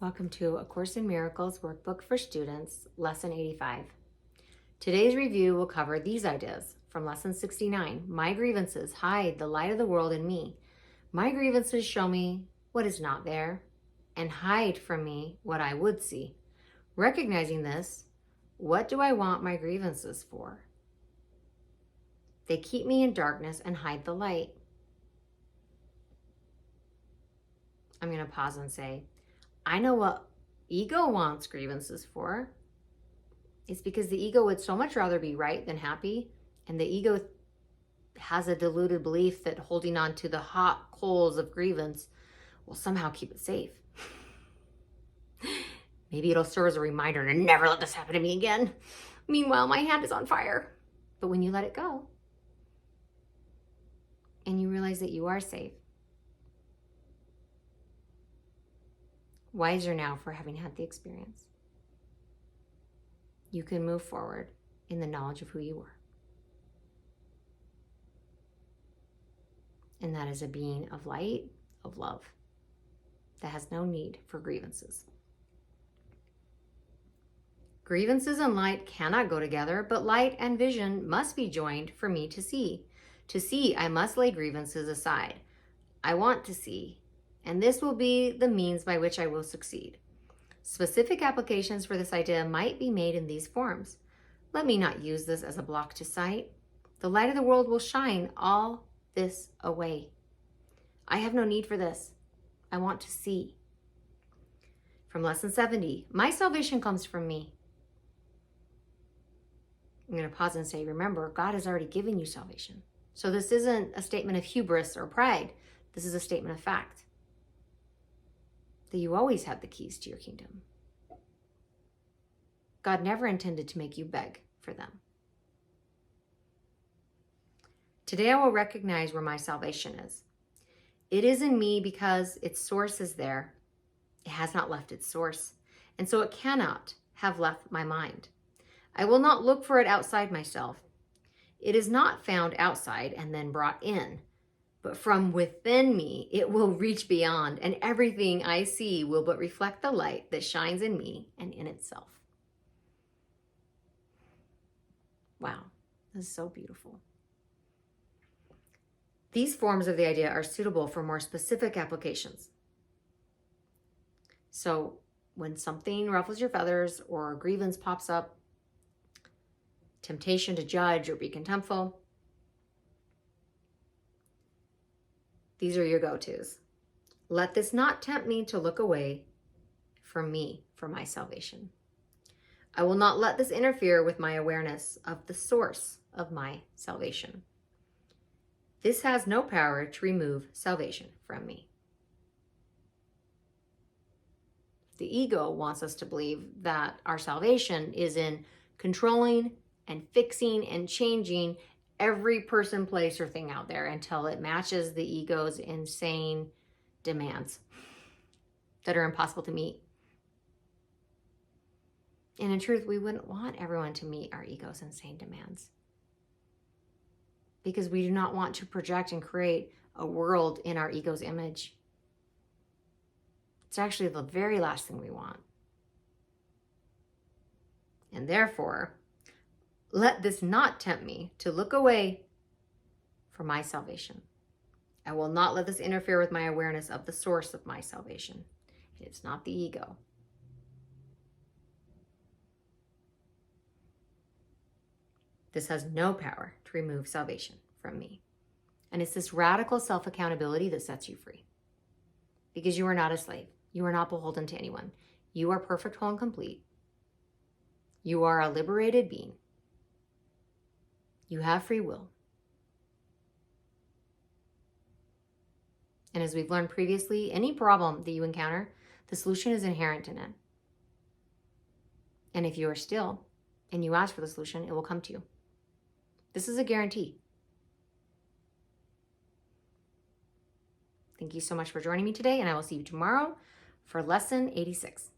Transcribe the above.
Welcome to A Course in Miracles workbook for students, lesson 85. Today's review will cover these ideas from lesson 69. My grievances hide the light of the world in me. My grievances show me what is not there and hide from me what I would see. Recognizing this, what do I want my grievances for? They keep me in darkness and hide the light. I'm going to pause and say, I know what ego wants grievances for. It's because the ego would so much rather be right than happy. And the ego has a deluded belief that holding on to the hot coals of grievance will somehow keep it safe. Maybe it'll serve as a reminder to never let this happen to me again. Meanwhile, my hand is on fire. But when you let it go and you realize that you are safe, wiser now for having had the experience, you can move forward in the knowledge of who you are. And that is a being of light, of love, that has no need for grievances. Grievances and light cannot go together, but light and vision must be joined for me to see. To see, I must lay grievances aside. I want to see, and this will be the means by which I will succeed. Specific applications for this idea might be made in these forms. Let me not use this as a block to sight. The light of the world will shine all this away. I have no need for this. I want to see. From lesson 70, my salvation comes from me. I'm going to pause and say, remember, God has already given you salvation. So this isn't a statement of hubris or pride. This is a statement of fact. That you always had the keys to your kingdom. God never intended to make you beg for them. Today I will recognize where my salvation is. It is in me because its source is there. It has not left its source, and so it cannot have left my mind. I will not look for it outside myself. It is not found outside and then brought in. But from within me, it will reach beyond, and everything I see will but reflect the light that shines in me and in itself. Wow, this is so beautiful. These forms of the idea are suitable for more specific applications. So when something ruffles your feathers or a grievance pops up, temptation to judge or be contemptful, these are your go-tos. Let this not tempt me to look away from me for my salvation. I will not let this interfere with my awareness of the source of my salvation. This has no power to remove salvation from me. The ego wants us to believe that our salvation is in controlling and fixing and changing every person, place, or thing out there until it matches the ego's insane demands that are impossible to meet. And in truth, we wouldn't want everyone to meet our ego's insane demands because we do not want to project and create a world in our ego's image. It's actually the very last thing we want. And therefore, let this not tempt me to look away from my salvation. I will not let this interfere with my awareness of the source of my salvation. It's not the ego. This has no power to remove salvation from me. And it's this radical self-accountability that sets you free. Because you are not a slave. You are not beholden to anyone. You are perfect, whole, and complete. You are a liberated being. You have free will. And as we've learned previously, any problem that you encounter, the solution is inherent in it. And if you are still and you ask for the solution, it will come to you. This is a guarantee. Thank you so much for joining me today, and I will see you tomorrow for lesson 86.